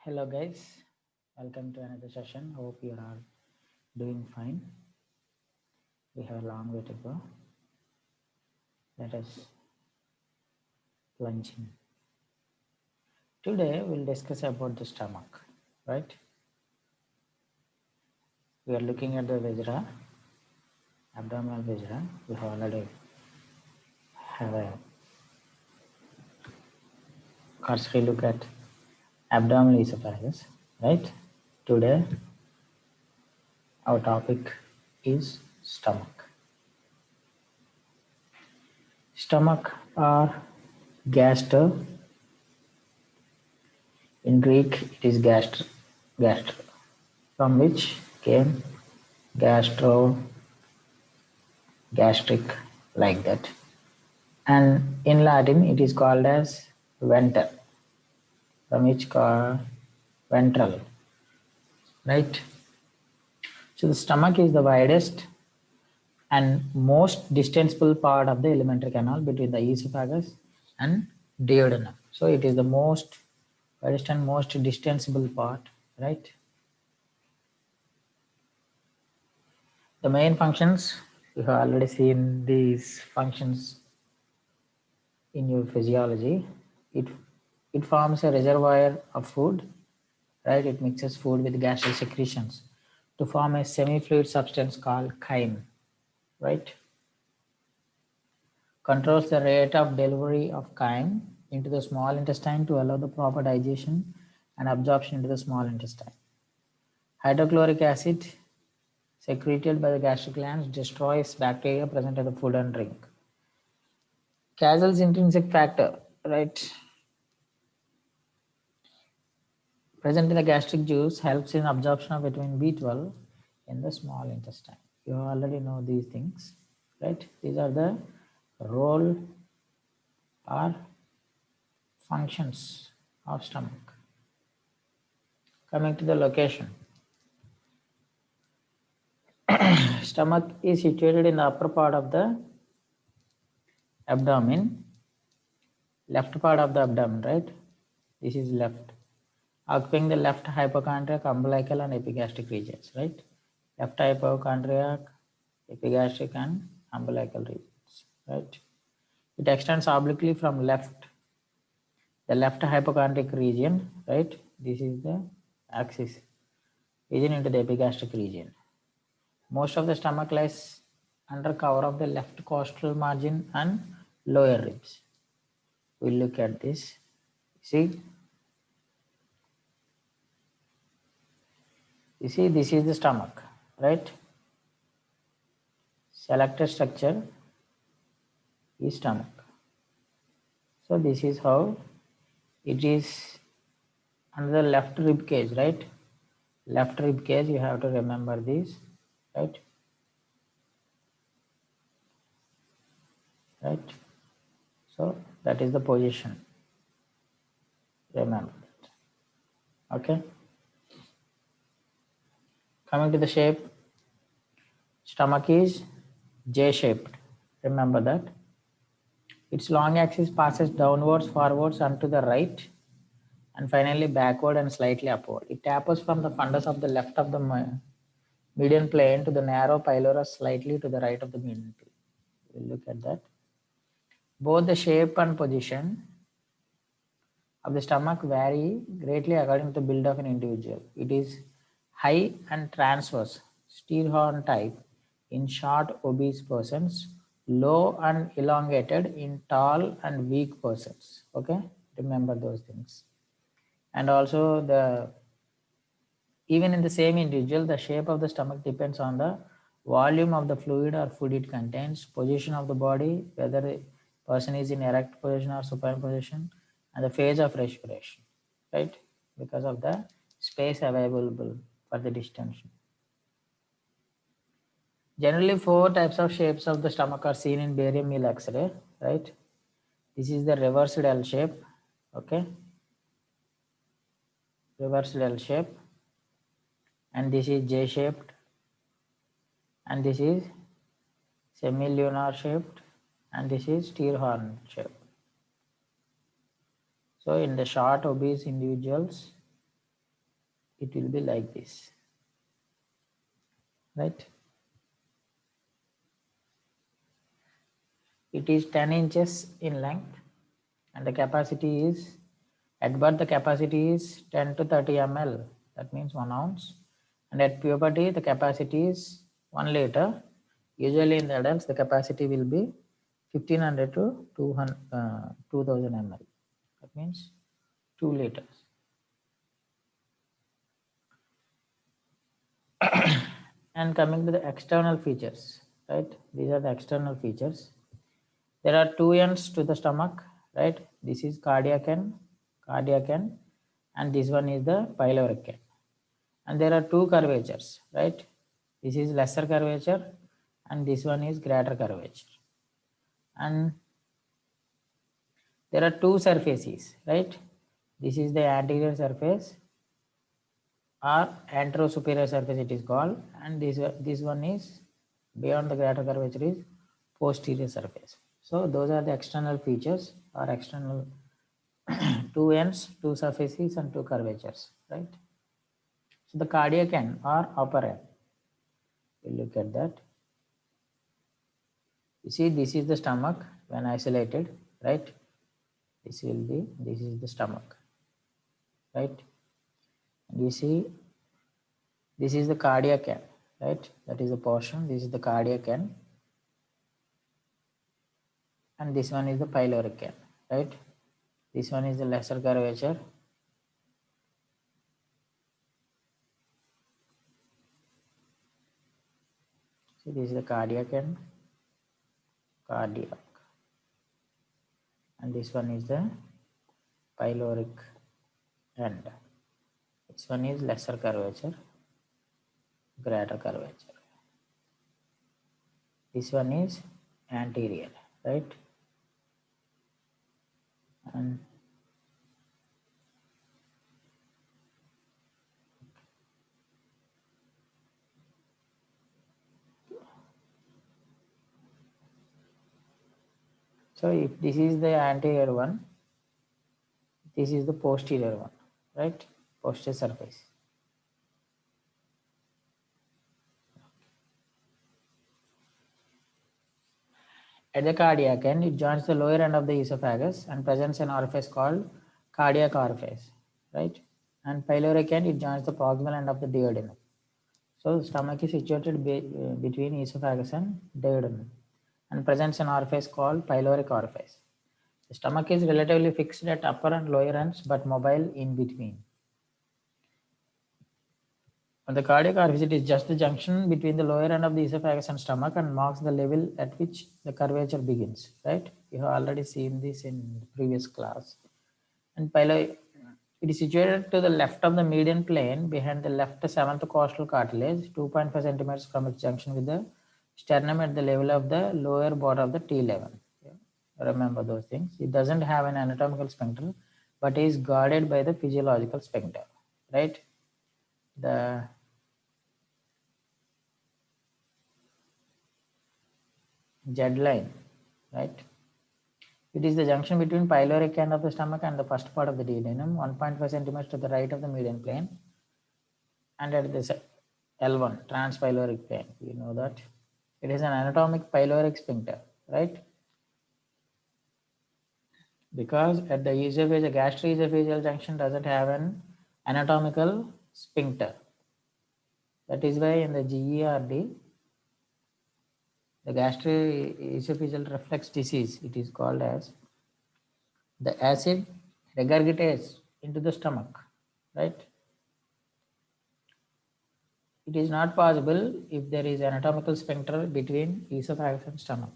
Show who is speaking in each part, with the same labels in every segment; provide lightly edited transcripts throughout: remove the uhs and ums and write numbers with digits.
Speaker 1: Hello guys, welcome to another session. Hope you are doing fine. We have a long way to go. Let us plunge in. Today we'll discuss about the stomach, right? We are looking at the viscera, abdominal viscera. We have already have a cursory look at abdominal esophagus, right? Today our topic is stomach. Stomach or gaster. In Greek, it is gastro, from which came gastro, gastric, like that. And in Latin, it is called as venter, from which called ventral, right? So the stomach is the widest and most distensible part of the alimentary canal between the esophagus and duodenum. So it is the most widest and most distensible part, right? The main functions, you have already seen these functions in your physiology. It forms a reservoir of food, right? It mixes food with gastric secretions to form a semi-fluid substance called chyme, right? Controls the rate of delivery of chyme into the small intestine to allow the proper digestion and absorption into the small intestine. Hydrochloric acid secreted by the gastric glands destroys bacteria present in the food and drink. Casel's intrinsic factor, right, present in the gastric juice helps in absorption of vitamin B12 in the small intestine. You already know these things, right? These are the role or functions of stomach. Coming to the location, stomach is situated in the upper part of the abdomen, left part of the abdomen, right? This is left, occupying the left hypochondriac, umbilical, and epigastric regions, right? Left hypochondriac, epigastric, and umbilical regions, right? It extends obliquely from the left hypochondriac region, right? This is the axis region into the epigastric region. Most of the stomach lies under cover of the left costal margin and lower ribs. We'll look at this. You see, this is the stomach, right? Selected structure is stomach. So this is how it is under the left rib cage, right? Left rib cage, you have to remember this, right? Right? So that is the position. Remember that. Okay. Coming to the shape, stomach is J-shaped. Remember that. Its long axis passes downwards, forwards, and to the right, and finally backward and slightly upward. It tapers from the fundus of the left of the median plane to the narrow pylorus slightly to the right of the median plane. We'll look at that. Both the shape and position of the stomach vary greatly according to the build of an individual. It is high and transverse, Steerhorn type in short, obese persons, low and elongated in tall and weak persons. Okay, remember those things. And also, even in the same individual, the shape of the stomach depends on the volume of the fluid or food it contains, position of the body, whether a person is in erect position or supine position, and the phase of respiration, right? Because of the space available for the distension. Generally, four types of shapes of the stomach are seen in barium meal X-ray, right? This is the reversed L shape, okay? Reversed L shape, and this is J-shaped, and this is semi-lunar shaped, and this is Steerhorn shape. So in the short obese individuals, it will be like this, right? It is 10 inches in length and the capacity is, at birth the capacity is 10 to 30 ml, that means 1 ounce. And at puberty the capacity is 1 liter. Usually in the adults the capacity will be 1500 to 2000 ml, that means 2 liters. And coming to the external features, right? These are the external features. There are two ends to the stomach, right? This is cardiac end, and this one is the pyloric end. And there are two curvatures, right? This is lesser curvature and this one is greater curvature. And there are two surfaces, right? This is the anterior surface or anterosuperior surface it is called, and this one is beyond the greater curvature is posterior surface. So those are the external features or external two ends, two surfaces and two curvatures, right? So the cardiac end or upper end, we'll look at that. You see, this is the stomach when isolated, right? This is the stomach, right? And you see, this is the cardiac end, right? That is the portion, this is the cardiac end. And this one is the pyloric end, right? This one is the lesser curvature. So this is the cardiac end, and this one is the pyloric end. This one is lesser curvature, greater curvature. This one is anterior, right? And so if this is the anterior one, this is the posterior one, right? Posterior surface. At the cardiac end, it joins the lower end of the esophagus and presents an orifice called cardiac orifice, right? And pyloric end, it joins the proximal end of the duodenum. So the stomach is situated between esophagus and duodenum and presents an orifice called pyloric orifice. The stomach is relatively fixed at upper and lower ends but mobile in between. And the cardiac orifice is just the junction between the lower end of the esophagus and stomach and marks the level at which the curvature begins, right? You have already seen this in the previous class. And it is situated to the left of the median plane behind the left seventh costal cartilage, 2.5 centimeters from its junction with the sternum at the level of the lower border of the T11. Remember those things. It doesn't have an anatomical sphincter, but is guarded by the physiological sphincter, right? The Z line, right? It is the junction between pyloric end of the stomach and the first part of the duodenum, 1.5 centimeters to the right of the median plane, and at this L1, transpyloric plane. You know that it is an anatomic pyloric sphincter, right? Because at the esophageal gastroesophageal junction doesn't have an anatomical sphincter. That is why in the GERD, the gastroesophageal reflux disease, it is called as the acid regurgitates into the stomach, right? It is not possible if there is anatomical sphincter between esophagus and stomach.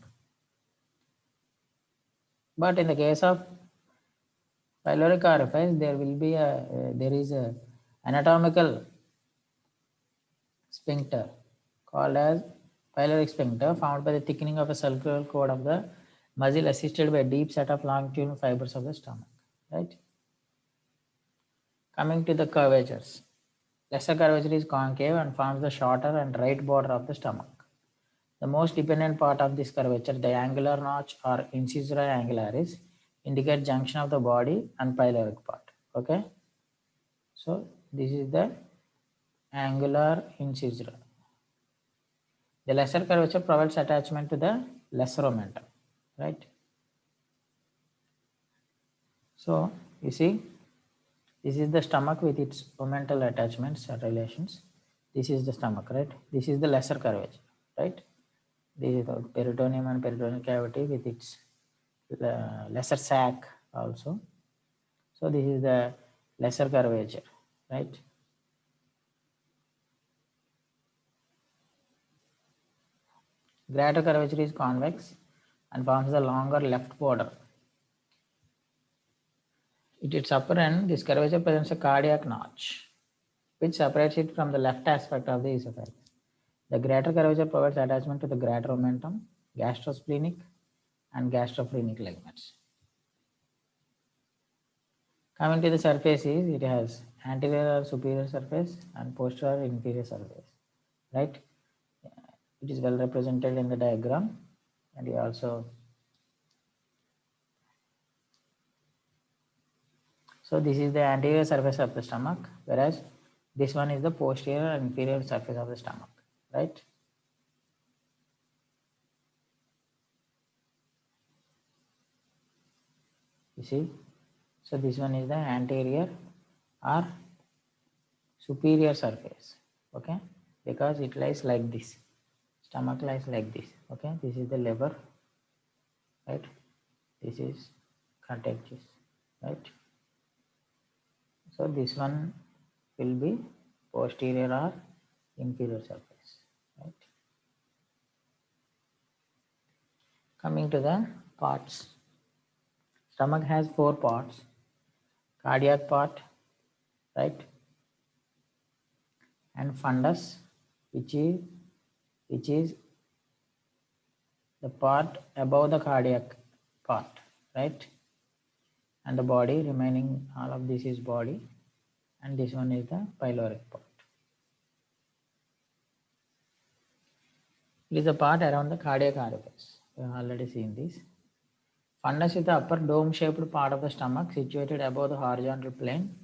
Speaker 1: But in the case of pyloric orifice, there is a anatomical sphincter called as pyloric sphincter, found by the thickening of a circular cord of the muscle assisted by a deep set of longitudinal fibers of the stomach, right? Coming to the curvatures. Lesser curvature is concave and forms the shorter and right border of the stomach. The most dependent part of this curvature, the angular notch or incisura angularis, indicate junction of the body and pyloric part. Okay. So this is the angular incisor. The lesser curvature provides attachment to the lesser omentum, right? So you see, this is the stomach with its omental attachments or relations. This is the stomach, right? This is the lesser curvature, right? This is the peritoneum and peritoneal cavity with its lesser sac also. So this is the lesser curvature, right? Greater curvature is convex and forms the longer left border. At its upper end, this curvature presents a cardiac notch, which separates it from the left aspect of the esophagus. The greater curvature provides attachment to the greater omentum, gastrosplenic, and gastrophrenic ligaments. Coming to the surfaces, it has anterior or superior surface and posterior or inferior surface, right? It is well represented in the diagram, and you also. So this is the anterior surface of the stomach, whereas this one is the posterior and inferior surface of the stomach, right? You see, so this one is the anterior or superior surface, okay, because it lies like this. Stomach lies like this, okay. This is the liver, right? This is contiguous, right? So this one will be posterior or inferior surface, right? Coming to the parts, stomach has 4 parts: cardiac part, right, and fundus, which is the part above the cardiac part, right, and the body remaining, all of this is body, and this one is the pyloric part. It is the part around the cardiac orifice. We have already seen this. Fundus is the upper dome-shaped part of the stomach situated above the horizontal plane,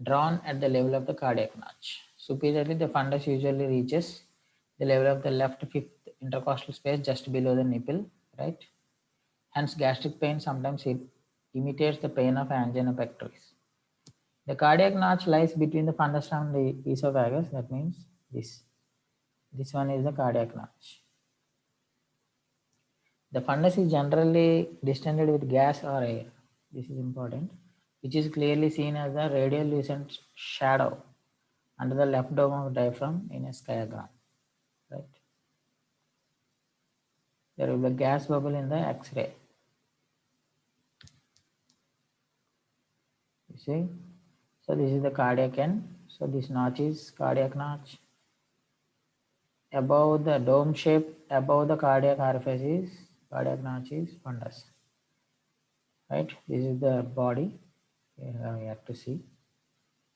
Speaker 1: drawn at the level of the cardiac notch. Superiorly, the fundus usually reaches the level of the left fifth intercostal space just below the nipple, right? Hence, gastric pain sometimes imitates the pain of angina pectoris. The cardiac notch lies between the fundus and the esophagus. That means this. This one is the cardiac notch. The fundus is generally distended with gas or air. This is important, which is clearly seen as the radiolucent shadow under the left dome of diaphragm in a skiagram, right? There will be a gas bubble in the X-ray. You see? So this is the cardiac end. So this notch is cardiac notch. Above the dome shape, above the cardiac orifice is cardiac notch is fundus. Right? This is the body. We have to see.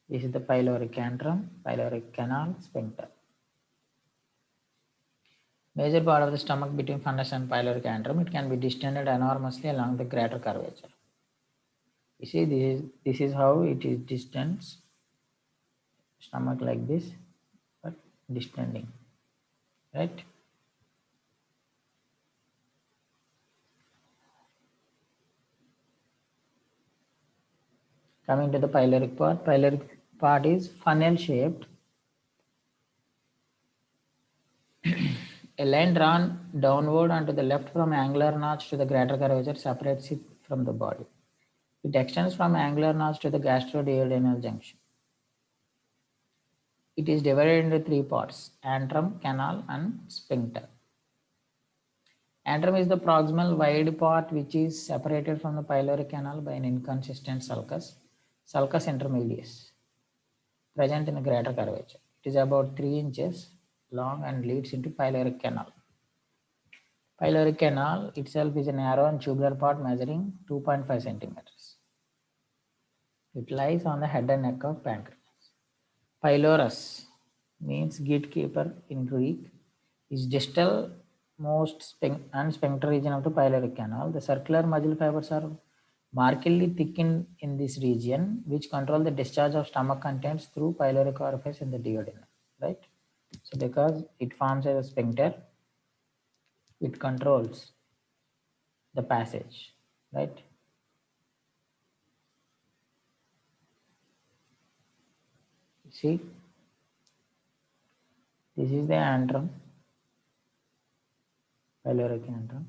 Speaker 1: This is the pyloric antrum, pyloric canal, sphincter. Major part of the stomach between fundus and pyloric antrum. It can be distended enormously along the greater curvature. You see, this is how it is distends. Stomach like this, but distending, right? Coming to the pyloric part is funnel shaped. A line drawn downward onto the left from angular notch to the greater curvature separates it from the body. It extends from angular notch to the gastroduodenal junction. It is divided into 3 parts: antrum, canal, and sphincter. Antrum is the proximal wide part which is separated from the pyloric canal by an inconsistent sulcus, sulcus intermedius, present in the greater curvature. It is about 3 inches long and leads into pyloric canal. Pyloric canal itself is a narrow and tubular part measuring 2.5 centimeters. It lies on the head and neck of pancreas. Pylorus means gatekeeper in Greek, is distal most and sphincter region of the pyloric canal. The circular muscle fibers are markedly thickened in this region, which control the discharge of stomach contents through pyloric orifice in the duodenum, So because it forms as a sphincter, it controls the passage, right? See, this is the antrum, pyloric antrum,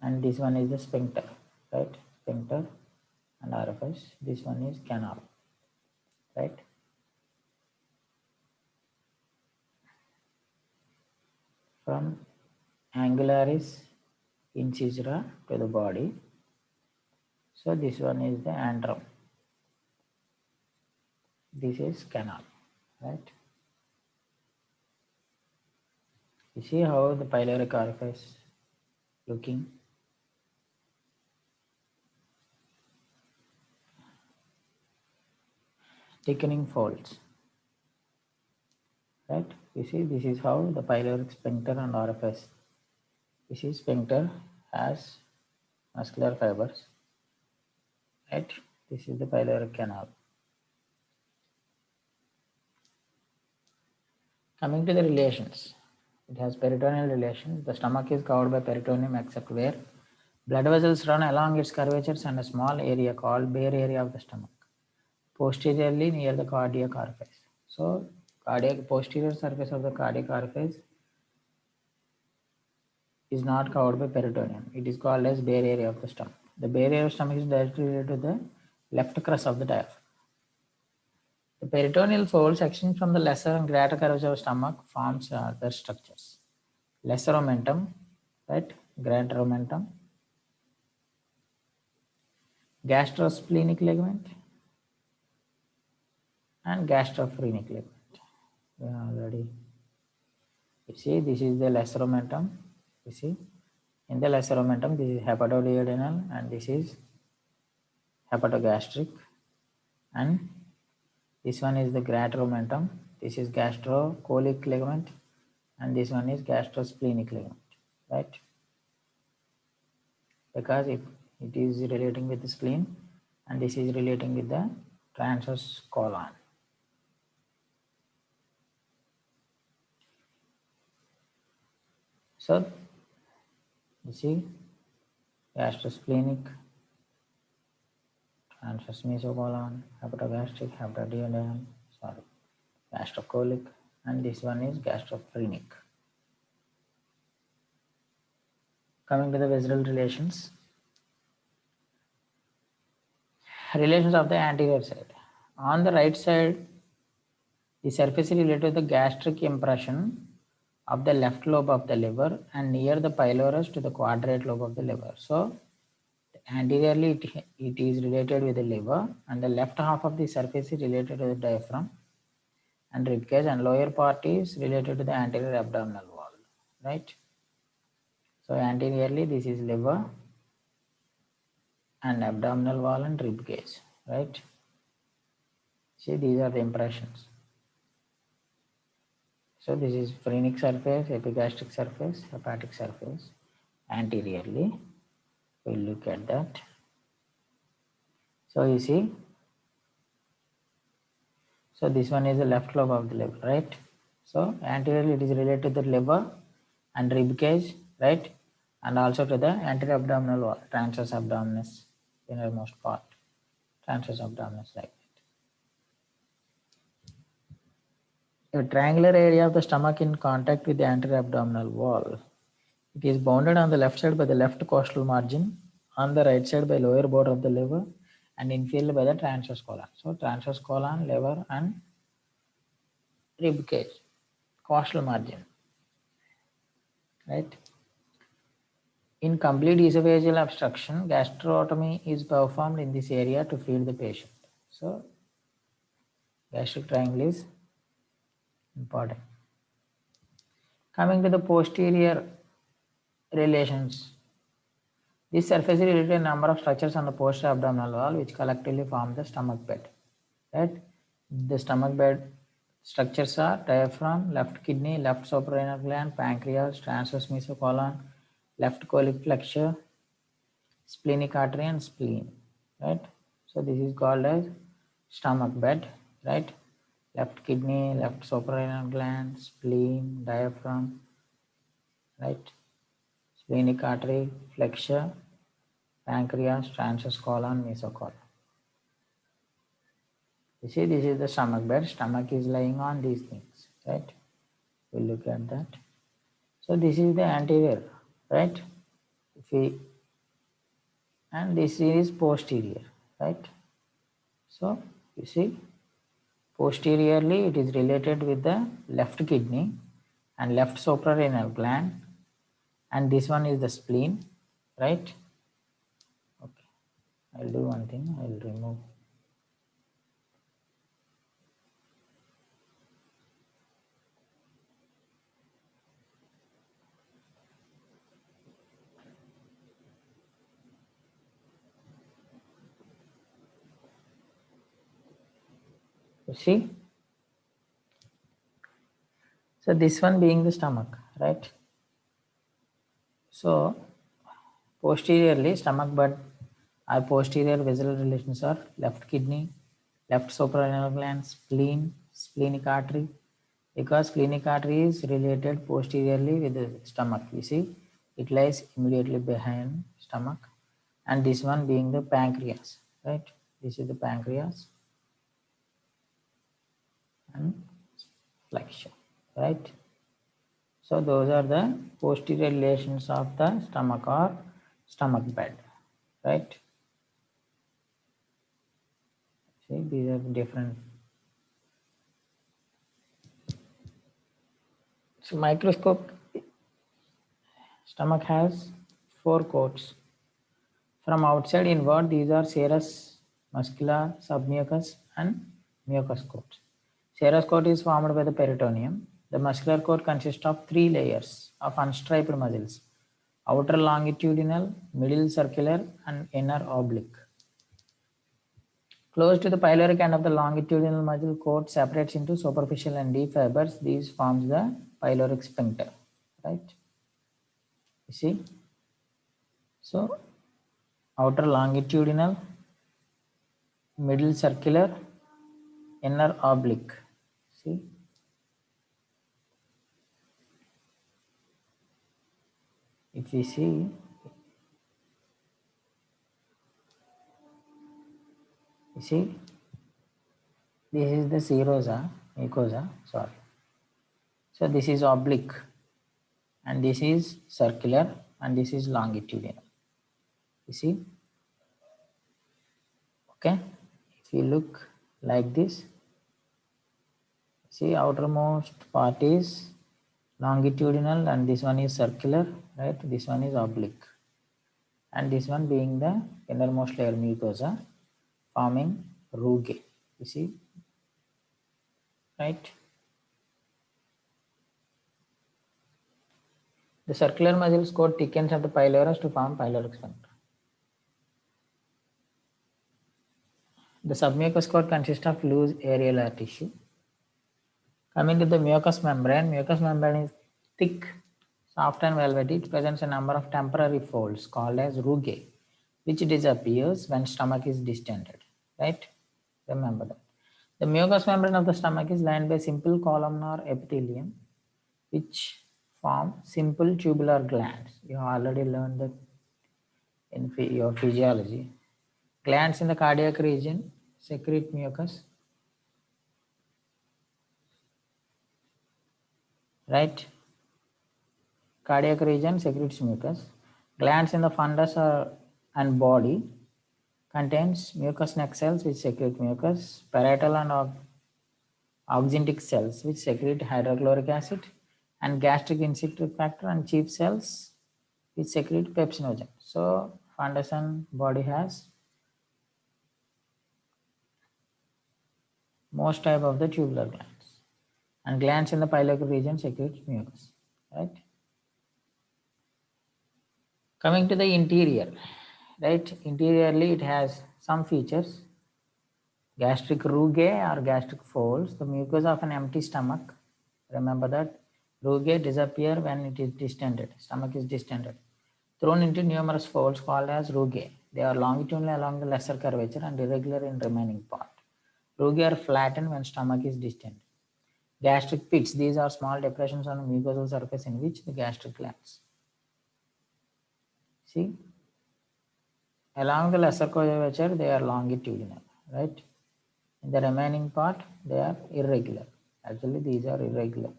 Speaker 1: and this one is the sphincter, right? Sphincter and orifice. This one is canal, right? From angularis incisura to the body. So this one is the antrum. This is canal, right? You see how the pyloric orifice looking. Thickening folds, right? You see, this is how the pyloric sphincter and orifice. You see, sphincter has muscular fibers, right? This is the pyloric canal. Coming to the relations, it has peritoneal relations. The stomach is covered by peritoneum except where blood vessels run along its curvatures and a small area called bare area of the stomach, posteriorly near the cardiac orifice. So, posterior surface of the cardiac orifice is not covered by peritoneum. It is called as bare area of the stomach. The bare area of the stomach is directly related to the left crus of the diaphragm. The peritoneal folds extend from the lesser and greater curvature of stomach forms other structures. Lesser omentum, right? Greater omentum. Gastrosplenic ligament and gastrophrenic ligament. We have already. You see, this is the lesser omentum. You see, in the lesser omentum, this is hepatoduodenal and this is hepatogastric, and this one is the greater omentum. This is gastrocolic ligament, and this one is gastrosplenic ligament, right? Because it is relating with the spleen, and this is relating with the transverse colon. So, you see, gastrosplenic, transverse mesocolon, hepatogastric, hepatoduodenal, gastrocolic, and this one is gastrophrenic. Coming to the visceral relations. Relations of the anterior side. On the right side, the surface is related to the gastric impression of the left lobe of the liver and near the pylorus to the quadrate lobe of the liver. So, anteriorly it is related with the liver, and the left half of the surface is related to the diaphragm and ribcage, and lower part is related to the anterior abdominal wall, right? So, anteriorly this is liver and abdominal wall and ribcage, right? See, these are the impressions. So this is phrenic surface, epigastric surface, hepatic surface. Anteriorly, we'll look at that. So you see, so this one is the left lobe of the liver, right? So anteriorly it is related to the liver and rib cage, right? And also to the anterior abdominal wall, transverse abdominis, innermost part, transverse abdominis, like that. A triangular area of the stomach in contact with the anterior abdominal wall. It is bounded on the left side by the left costal margin, on the right side by lower border of the liver, and inferior by the transverse colon. So transverse colon, liver, and rib cage, costal margin, right? In complete esophageal obstruction, gastrotomy is performed in this area to feed the patient. So gastric triangle is important. Coming to the posterior relations, this surface is related to a number of structures on the posterior abdominal wall which collectively form the stomach bed, right? The stomach bed structures are diaphragm, left kidney, left suprarenal gland, pancreas, transverse mesocolon, left colic flexure, splenic artery, and spleen, right? So this is called as stomach bed, right? left kidney, left suprarenal gland, spleen, diaphragm, right? Splenic artery, flexure, pancreas, transverse colon, mesocolon. You see, this is the stomach bed. Stomach is lying on these things, right? We'll look at that. So this is the anterior, right? And this is posterior, right? So you see, posteriorly it is related with the left kidney and left suprarenal gland, and this one is the spleen, right? Okay, I'll do one thing, I'll remove. You see, so this one being the stomach, right? So posteriorly stomach bud our posterior visual relations are left kidney, left suprarenal gland, spleen, splenic artery, because splenic artery is related posteriorly with the stomach. You see, it lies immediately behind stomach, and this one being the pancreas, right? This is the pancreas and flexion, right? So those are the posterior relations of the stomach or stomach bed, right? See, these are different. So microscope stomach has 4 coats. From outside inward, these are serous, muscular, submucous, and mucous coats. Serous coat is formed by the peritoneum. The muscular coat consists of 3 layers of unstriped muscles: outer longitudinal, middle circular, and inner oblique. Close to the pyloric end of the longitudinal muscle coat separates into superficial and deep fibers. These forms the pyloric sphincter, right? You see? So, outer longitudinal, middle circular, inner oblique. See? If we see, you see, this is the serosa, mucosa, sorry. So this is oblique, and this is circular, and this is longitudinal. You see? Okay? If you look like this, see, outermost part is longitudinal, and this one is circular, right? This one is oblique, and this one being the innermost layer mucosa, forming rugae. You see, right? The circular muscles coat thickens at the pylorus to form pyloric sphincter. The submucous coat consists of loose areolar tissue. Coming to the mucous membrane is thick, soft and velvety. It presents a number of temporary folds called as rugae, which disappears when stomach is distended, right? Remember that. The mucous membrane of the stomach is lined by simple columnar epithelium, which form simple tubular glands. You have already learned that in your physiology. Glands in the cardiac region secrete mucus, right? Cardiac region secretes mucus. Glands in the fundus and body contains mucous neck cells which secrete mucus, parietal and oxyntic cells which secrete hydrochloric acid, and gastric insect factor and chief cells which secrete pepsinogen. So fundus and body has most type of the tubular glands, and glands in the pyloric region secrete mucus, right? Coming to the interior, right? Interiorly it has some features: gastric rugae or gastric folds, the mucus of an empty stomach. Remember that rugae disappear when it is distended, stomach is distended, thrown into numerous folds called as rugae. They are longitudinal along the lesser curvature and irregular in remaining part. Rugae are flattened when stomach is distant. Gastric pits, these are small depressions on the mucosal surface in which the gastric glands. See, along the lesser curvature, they are longitudinal, right? In the remaining part, they are irregular. Actually, these are irregular,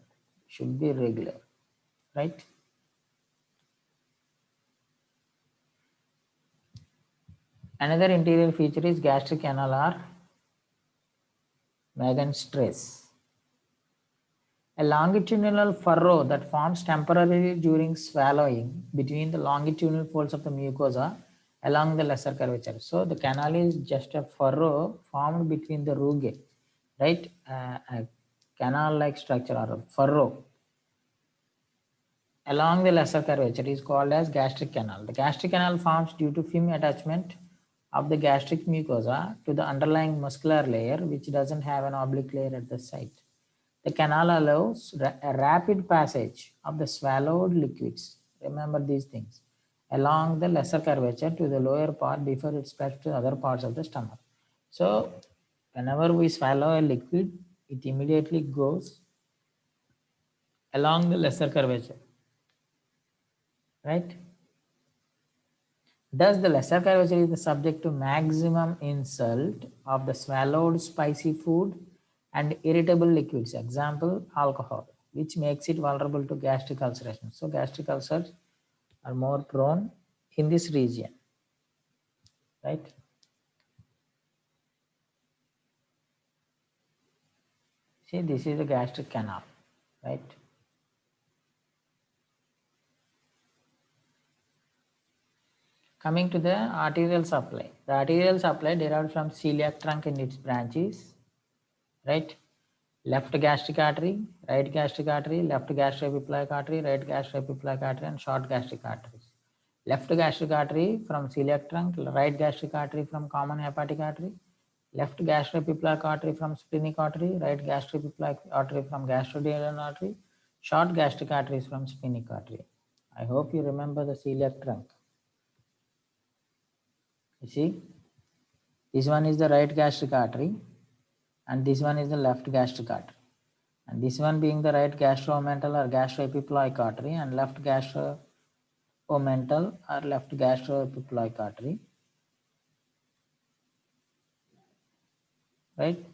Speaker 1: should be regular, right? Another interior feature is gastric canal or Magen stress. A longitudinal furrow that forms temporarily during swallowing between the longitudinal folds of the mucosa along the lesser curvature. So the canal is just a furrow formed between the rugae, right? A canal-like structure or a furrow along the lesser curvature is called as gastric canal. The gastric canal forms due to film attachment of the gastric mucosa to the underlying muscular layer, which doesn't have an oblique layer at the site. The canal allows a rapid passage of the swallowed liquids, remember these things, along the lesser curvature to the lower part before it spreads to other parts of the stomach. So whenever we swallow a liquid, it immediately goes along the lesser curvature, right? Thus, the lesser curvature is the subject to maximum insult of the swallowed spicy food and irritable liquids, example, alcohol, which makes it vulnerable to gastric ulceration. So, gastric ulcers are more prone in this region, right? See, this is the gastric canal, right? Coming to the arterial supply. The arterial supply derived from celiac trunk and its branches, right? Left gastric artery, right gastric artery, left gastroepiploic artery, right gastroepiploic artery, and short gastric arteries. Left gastric artery from celiac trunk, right gastric artery from common hepatic artery, left gastroepiploic artery from splenic artery, right gastroepiploic artery from gastroduodenal artery, short gastric arteries from splenic artery. I hope you remember the celiac trunk. You see, this one is the right gastric artery, and this one is the left gastric artery. And this one being the right gastromental or gastroepiploic artery, and left gastromental or left gastroepiploic artery, right?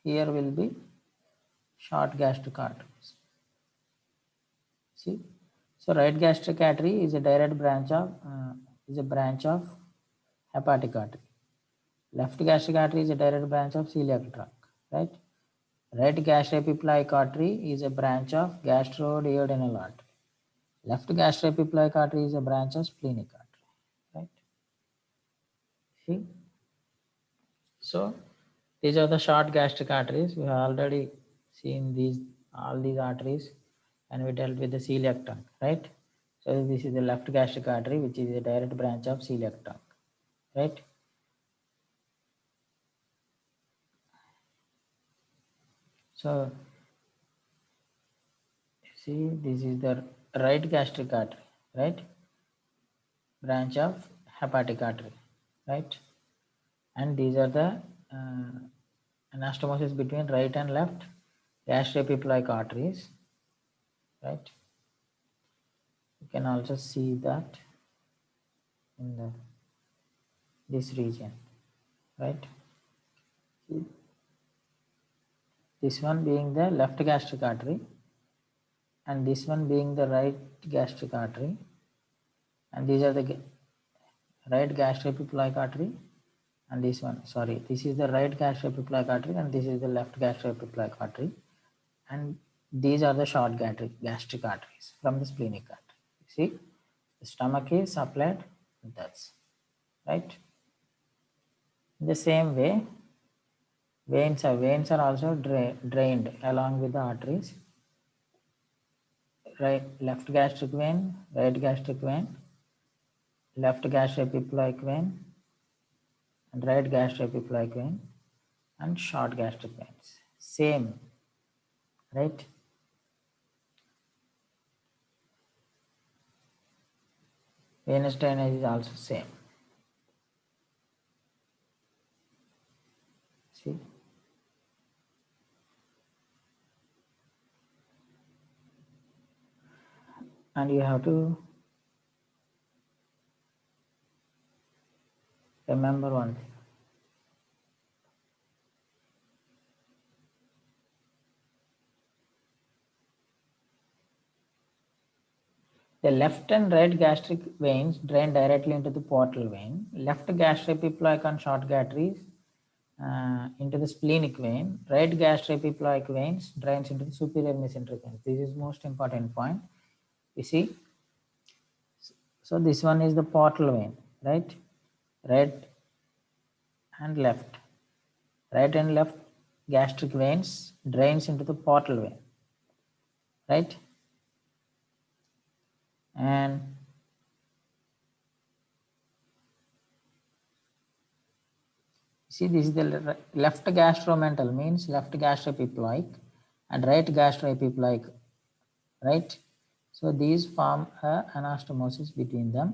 Speaker 1: Here will be short gastric arteries. See, so right gastric artery is a direct branch of hepatic artery. Left gastric artery is a direct branch of celiac trunk, right? Right gastroepiploic artery is a branch of gastroduodenal artery. Left gastroepiploic artery is a branch of splenic artery, right? See, so these are the short gastric arteries. We have already seen all these arteries, and we dealt with the celiac trunk, right? So this is the left gastric artery, which is a direct branch of celiac trunk, right? So see, this is the right gastric artery, right? Branch of hepatic artery, right? And these are the anastomosis between right and left gastroepiploic arteries, right? You can also see that in this region, right? This one being the left gastric artery, and this one being the right gastric artery, and these are the right gastroepiploic artery, and this one, sorry, this is the right gastroepiploic artery, and this is the left gastroepiploic artery, and these are the short gastric arteries from the splenic artery. See, the stomach is supplied with that, right? In the same way, veins are also drained along with the arteries. Right, left gastric vein, right gastric vein, left gastroepiploic vein, and right gastroepiploic vein, and short gastric veins. Same, right? Venous drainage is also same. See, and you have to remember one thing. The left and right gastric veins drain directly into the portal vein. Left gastroepiploic and short arteries into the splenic vein. Right gastroepiploic veins drains into the superior mesenteric vein. This is most important point. You see, so this one is the portal vein, right? Right and left. Right and left gastric veins drains into the portal vein, right? And see, this is the left gastromental, means left gastroepiploic, and right gastroepiploic, right? So these form anastomosis between them.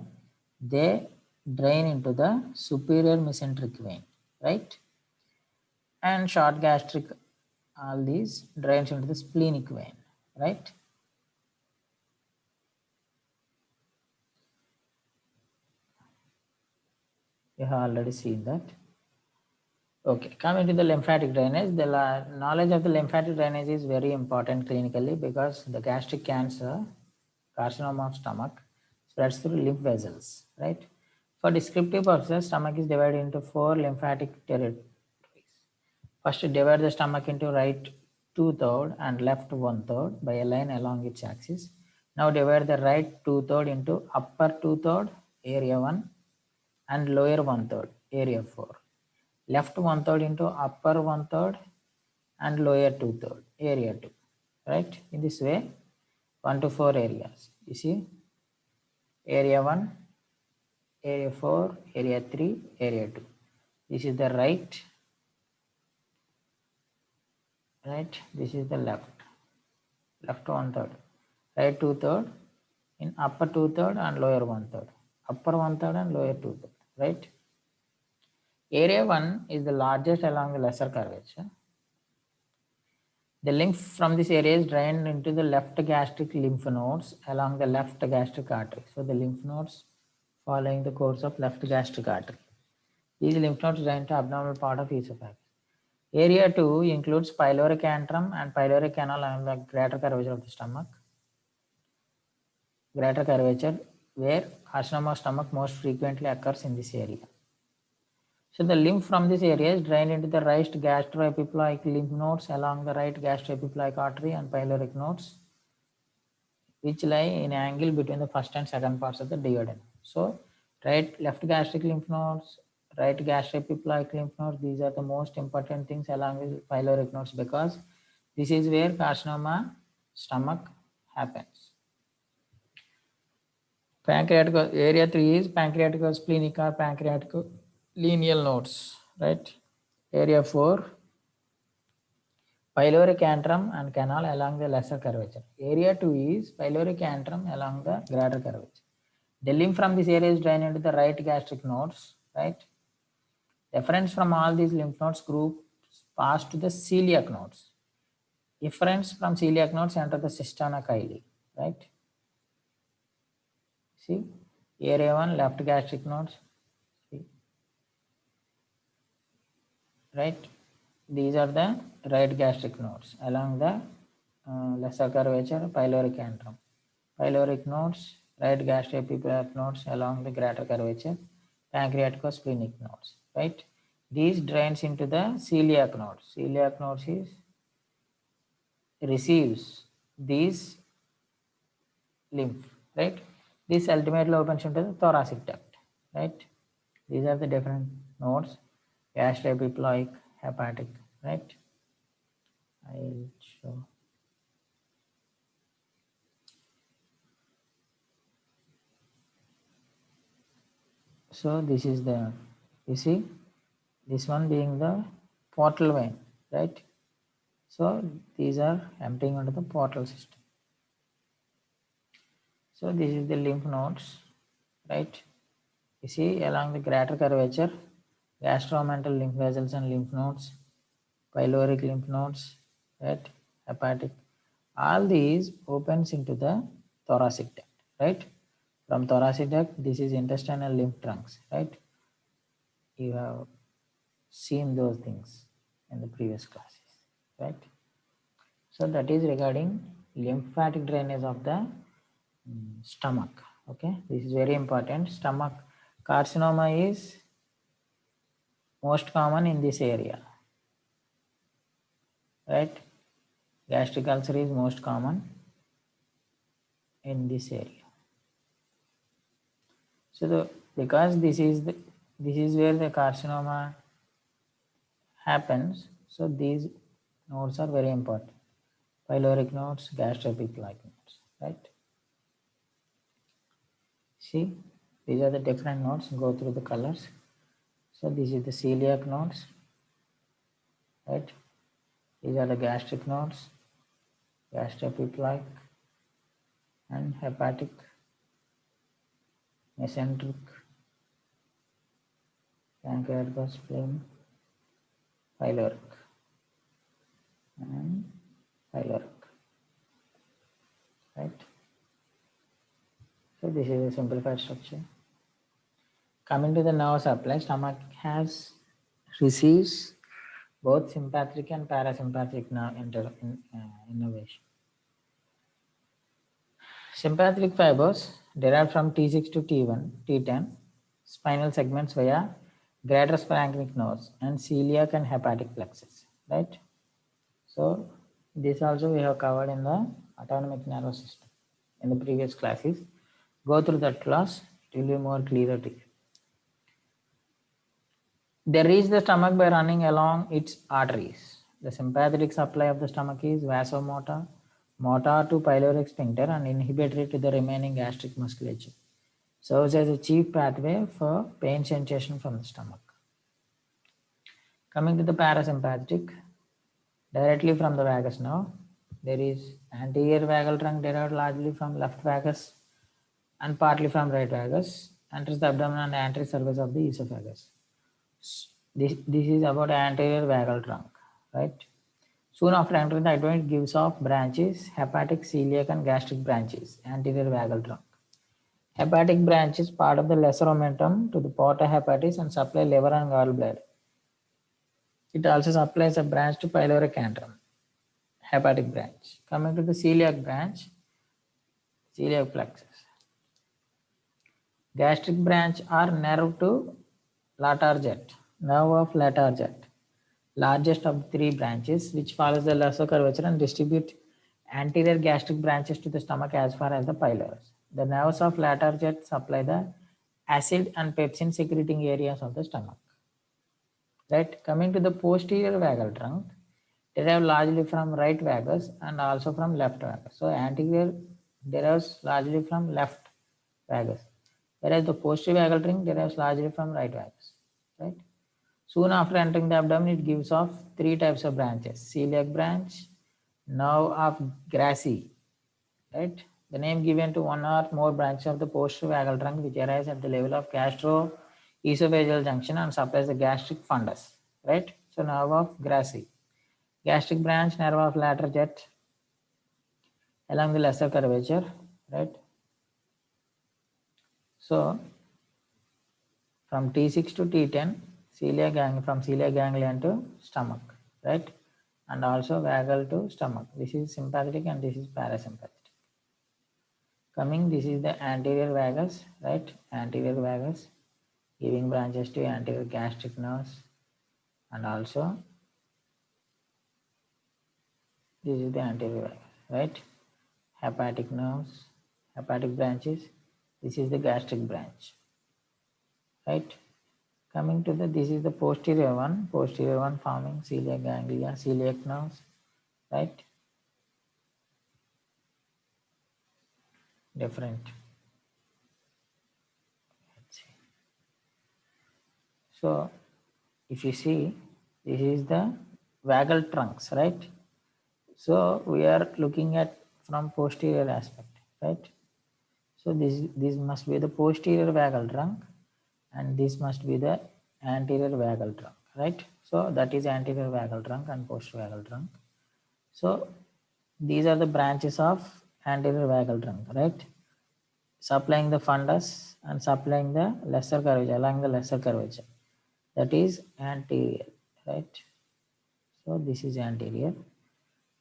Speaker 1: They drain into the superior mesenteric vein, right? And short gastric, all these drains into the splenic vein, right? You have already seen that. Okay, coming to the lymphatic drainage, the knowledge of the lymphatic drainage is very important clinically because the gastric cancer, carcinoma of stomach, spreads through lymph vessels, right? For descriptive purposes, stomach is divided into 4 lymphatic territories. First, divide the stomach into right 2/3 and left 1/3 by a line along its axis. Now divide the right 2/3 into upper 2/3, area 1, and lower 1/3, area 4. Left 1/3 into upper 1/3 and lower 2/3, area 2, right? In this way, 1 to 4 areas. You see, area 1, area 4, area 3, area 2. This is the right, this is the left 1/3, right 2/3, in upper 2/3 and lower 1/3, upper 1/3 and lower 2/3, right? Area 1 is the largest along the lesser curvature. The lymph from this area is drained into the left gastric lymph nodes along the left gastric artery. So the lymph nodes following the course of left gastric artery. These lymph nodes drain to abdominal part of esophagus. Area 2 includes pyloric antrum and pyloric canal along the greater curvature of the stomach. Greater curvature, where carcinoma of stomach most frequently occurs in this area. So the lymph from this area is drained into the right gastroepiploic lymph nodes along the right gastroepiploic artery and pyloric nodes, which lie in angle between the first and second parts of the duodenum. So left gastric lymph nodes, right gastroepiploic lymph nodes, these are the most important things along with pyloric nodes because this is where carcinoma stomach happens. Pancreatic area 3 is pancreatic splenic or pancreatic lineal nodes, right? Area 4, pyloric antrum and canal along the lesser curvature. Area 2 is pyloric antrum along the greater curvature. The lymph from this area is drained into the right gastric nodes, right? Efferents from all these lymph nodes groups pass to the celiac nodes. Efferents from celiac nodes enter the cisterna chyli, right? See, area 1, left gastric nodes, see, right? These are the right gastric nodes along the lesser curvature pyloric antrum. Pyloric nodes, right gastroepiploic nodes along the greater curvature, pancreatico-splenic nodes, right? These drains into the celiac nodes. Celiac nodes is receives these lymph, right? This ultimately opens into the thoracic duct, right? These are the different nodes, gastroepiploic, hepatic, right? I'll show. So this is the, you see, this one being the portal vein, right? So these are emptying into the portal system. So this is the lymph nodes, right? You see along the greater curvature, gastromental lymph vessels and lymph nodes, pyloric lymph nodes, right? Hepatic. All these opens into the thoracic duct, right? From thoracic duct, this is intestinal lymph trunks, right? You have seen those things in the previous classes, right? So that is regarding lymphatic drainage of the stomach. Okay, this is very important. Stomach carcinoma is most common in this area, right? Gastric ulcer is most common in this area. So because this is where the carcinoma happens, so these nodes are very important. Pyloric nodes, gastroepithelial nodes, right? See, these are the different nodes. Go through the colors. So this is the celiac nodes, right? These are the gastric nodes, gastroepithelial and hepatic, mesenteric, pancreatic, spleen, pyloric and pyloric, right? So this is a simplified structure. Coming to the nerve supply, stomach receives both sympathetic and parasympathetic nerve innervation. Sympathetic fibers derived from T6 to T1, T10 spinal segments via greater splanchnic nerves and celiac and hepatic plexus, right? So this also we have covered in the autonomic nervous system in the previous classes. Go through that class, it will be more clearer to you. They reach the stomach by running along its arteries. The sympathetic supply of the stomach is vasomotor, motor to pyloric sphincter and inhibitory to the remaining gastric musculature. Serves as a chief pathway for pain sensation from the stomach. Coming to the parasympathetic, directly from the vagus nerve, there is anterior vagal trunk derived largely from left vagus and partly from right vagus, enters the abdomen and anterior surface of the esophagus. This is about anterior vagal trunk, right? Soon after entering the abdomen, it gives off branches, hepatic, celiac, and gastric branches, anterior vagal trunk. Hepatic branch is part of the lesser omentum to the porta hepatis and supply liver and gallbladder. It also supplies a branch to pyloric antrum, hepatic branch. Coming to the celiac branch, celiac plexus. Gastric branch are nerve to latar jet, nerve of latar jet, largest of the three branches, which follows the lesser curvature and distribute anterior gastric branches to the stomach as far as the pylorus. The nerves of latar jet supply the acid and pepsin secreting areas of the stomach. Right, coming to the posterior vagal trunk, derive largely from right vagus and also from left vagus. So anterior derives largely from left vagus, whereas the posterior vagal trunk derives largely from right vagus. Right. Soon after entering the abdomen, it gives off three types of branches: celiac branch, nerve of Grassi, right? The name given to one or more branches of the posterior vagal trunk which arise at the level of gastroesophageal junction and supplies the gastric fundus, right? So nerve of Grassi. Gastric branch, nerve of latar jet along the lesser curvature, right? So from T6 to T10, from celiac ganglion to stomach, right? And also vagal to stomach. This is sympathetic and this is parasympathetic. Coming, this is the anterior vagus, right? Anterior vagus giving branches to anterior gastric nerves, and also this is the anterior vagus, right? Hepatic nerves, hepatic branches. This is the gastric branch, right? Coming to this is the posterior one forming celiac ganglia, celiac nerves, right? Different. Let's see. So if you see, this is the vagal trunks, right? So we are looking at from posterior aspect, right? So this must be the posterior vagal trunk and this must be the anterior vagal trunk, right? So that is anterior vagal trunk and posterior vagal trunk. So these are the branches of anterior vagal trunk, right? Supplying the fundus and supplying the lesser curvature, along the lesser curvature. That is anterior, right? So this is anterior.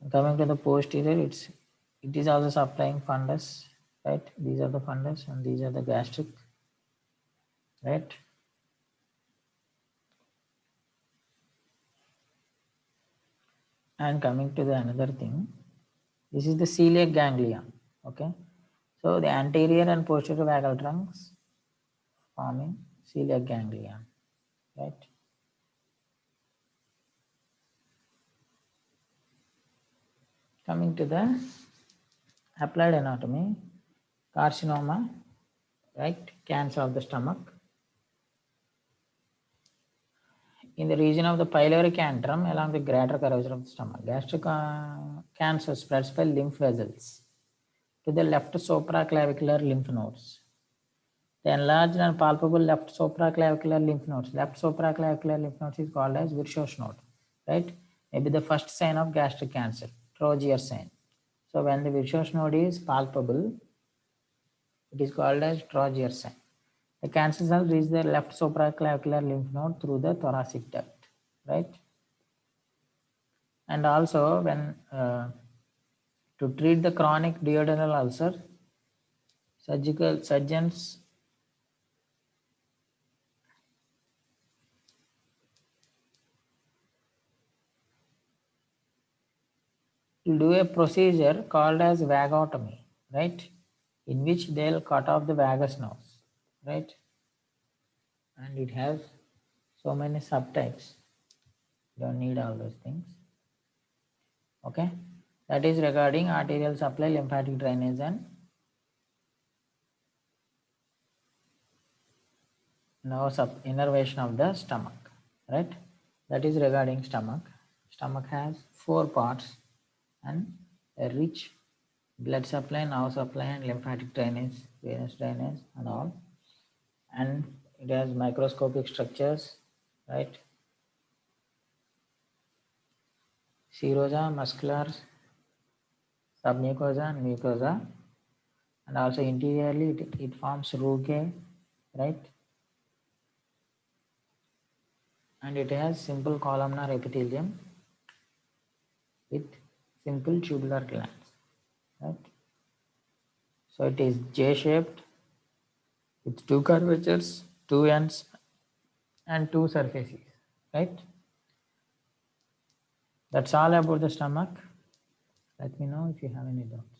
Speaker 1: And coming to the posterior, it is also supplying fundus, right? These are the fundus and these are the gastric, right? And coming to the another thing, this is the celiac ganglion, okay? So the anterior and posterior vagal trunks forming celiac ganglion, right? Coming to the applied anatomy, carcinoma, right? Cancer of the stomach. In the region of the pyloric antrum along the greater curvature of the stomach. Gastric cancer spreads by lymph vessels to the left supraclavicular lymph nodes. The enlarged and palpable left supraclavicular lymph nodes. Left supraclavicular lymph nodes is called as Virchow's node, right? Maybe the first sign of gastric cancer, Trogier sign. So when the Virchow's node is palpable, it is called as Trogier sign. The cancer cells reach the left supraclavicular lymph node through the thoracic duct, right? And also when to treat the chronic duodenal ulcer, surgeons will do a procedure called as vagotomy, right? In which they'll cut off the vagus nerves, right? And it has so many subtypes. Don't need all those things. Okay, that is regarding arterial supply, lymphatic drainage, and innervation of the stomach, right? That is regarding stomach. Stomach has 4 parts and a rich blood supply, nerve supply, and lymphatic drainage, venous drainage, and all. And it has microscopic structures, right? Serosa, muscular, submucosa, and mucosa, and also interiorly it forms rugae, right? And it has simple columnar epithelium with simple tubular glands, right? So it is J-shaped with 2 curvatures, 2 ends, and 2 surfaces, right? That's all about the stomach. Let me know if you have any doubts.